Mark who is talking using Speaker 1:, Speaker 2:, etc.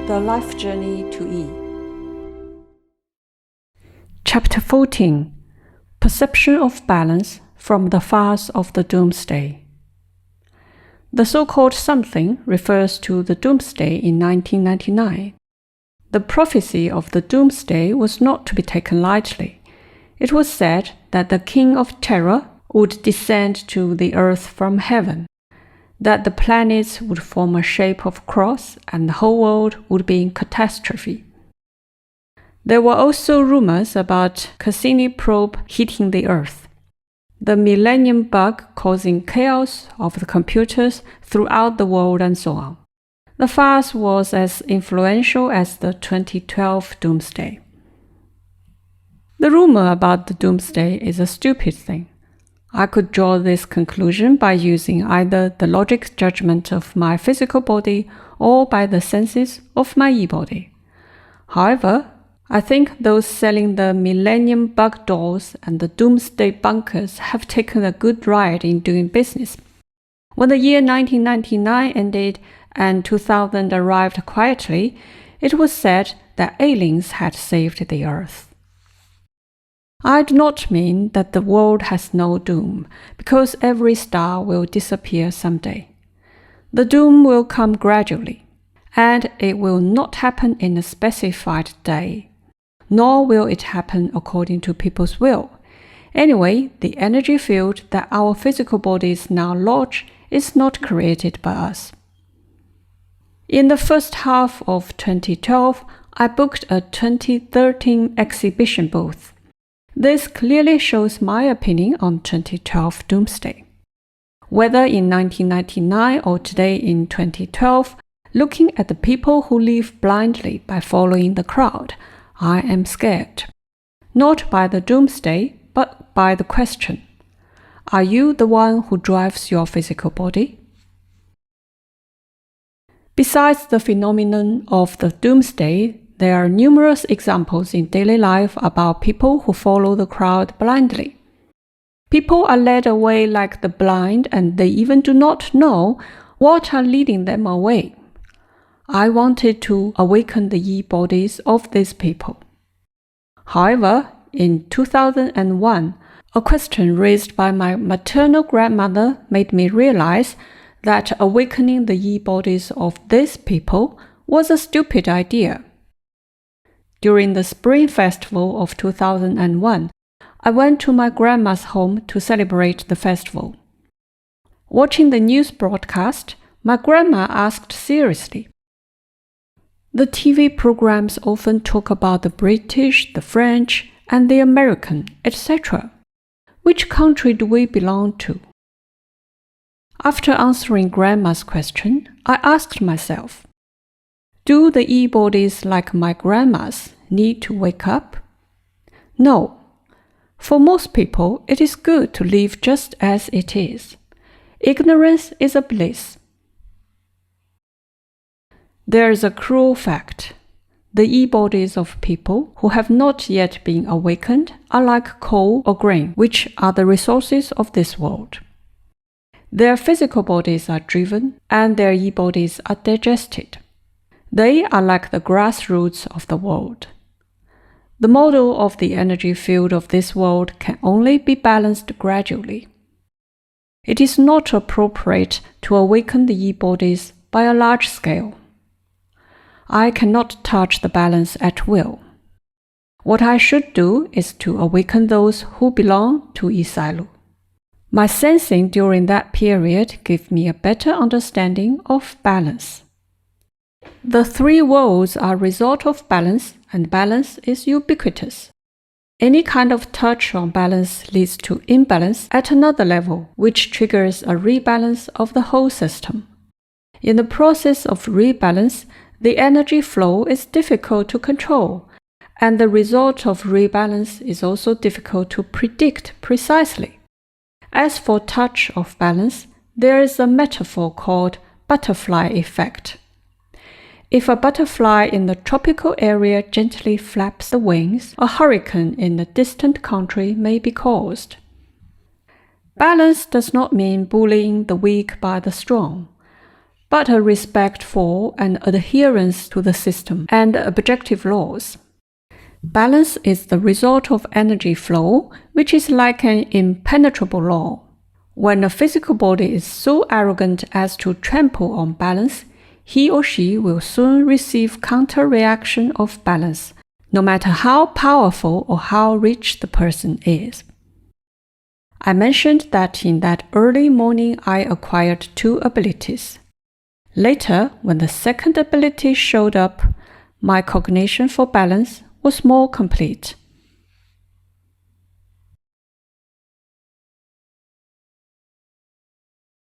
Speaker 1: The Life Journey to E. Chapter 14. Perception of Balance from the Farce of the Doomsday. The so-called something refers to the Doomsday in 1999. The prophecy of the Doomsday was not to be taken lightly. It was said that the King of Terror would descend to the earth from heaven, that the planets would form a shape of cross and the whole world would be in catastrophe. There were also rumors about Cassini Probe hitting the Earth, the Millennium Bug causing chaos of the computers throughout the world, and so on. The farce was as influential as the 2012 Doomsday. The rumor about the Doomsday is a stupid thing. I could draw this conclusion by using either the logic judgment of my physical body or by the senses of my e-body. However, I think those selling the Millennium Bug dolls and the Doomsday bunkers have taken a good ride in doing business. When the year 1999 ended and 2000 arrived quietly, it was said that aliens had saved the Earth. I do not mean that the world has no doom, because every star will disappear someday. The doom will come gradually, and it will not happen in a specified day, nor will it happen according to people's will. Anyway, the energy field that our physical bodies now lodge is not created by us. In the first half of 2012, I booked a 2013 exhibition booth. This clearly shows my opinion on 2012 Doomsday. Whether in 1999 or today in 2012, looking at the people who live blindly by following the crowd, I am scared. Not by the Doomsday, but by the question: are you the one who drives your physical body? Besides the phenomenon of the Doomsday, there are numerous examples in daily life about people who follow the crowd blindly. People are led away like the blind, and they even do not know what are leading them away. I wanted to awaken the e-bodies of these people. However, in 2001, a question raised by my maternal grandmother made me realize that awakening the e-bodies of these people was a stupid idea. During the Spring Festival of 2001, I went to my grandma's home to celebrate the festival. Watching the news broadcast, my grandma asked seriously, "The TV programs often talk about the British, the French, and the American, etc. Which country do we belong to?" After answering Grandma's question, I asked myself, do the e-bodies like my grandma's need to wake up? No. For most people, it is good to live just as it is. Ignorance is a bliss. There is a cruel fact. The e-bodies of people who have not yet been awakened are like coal or grain, which are the resources of this world. Their physical bodies are driven, and their e-bodies are digested. They are like the grassroots of the world. The model of the energy field of this world can only be balanced gradually. It is not appropriate to awaken the e-bodies by a large scale. I cannot touch the balance at will. What I should do is to awaken those who belong to e-silo. My sensing during that period gave me a better understanding of balance. The three worlds are a result of balance, and balance is ubiquitous. Any kind of touch on balance leads to imbalance at another level, which triggers a rebalance of the whole system. In the process of rebalance, the energy flow is difficult to control, and the result of rebalance is also difficult to predict precisely. As for touch of balance, there is a metaphor called butterfly effect. If a butterfly in the tropical area gently flaps the wings, a hurricane in a distant country may be caused. Balance does not mean bullying the weak by the strong. but a respect for and adherence to the system and objective laws. Balance is the result of energy flow, which is like an impenetrable law. When a physical body is so arrogant as to trample on balance, he or she will soon receive counter-reaction of balance, no matter how powerful or how rich the person is. I mentioned that in that early morning I acquired 2 abilities. Later, when the second ability showed up, my cognition for balance was more complete.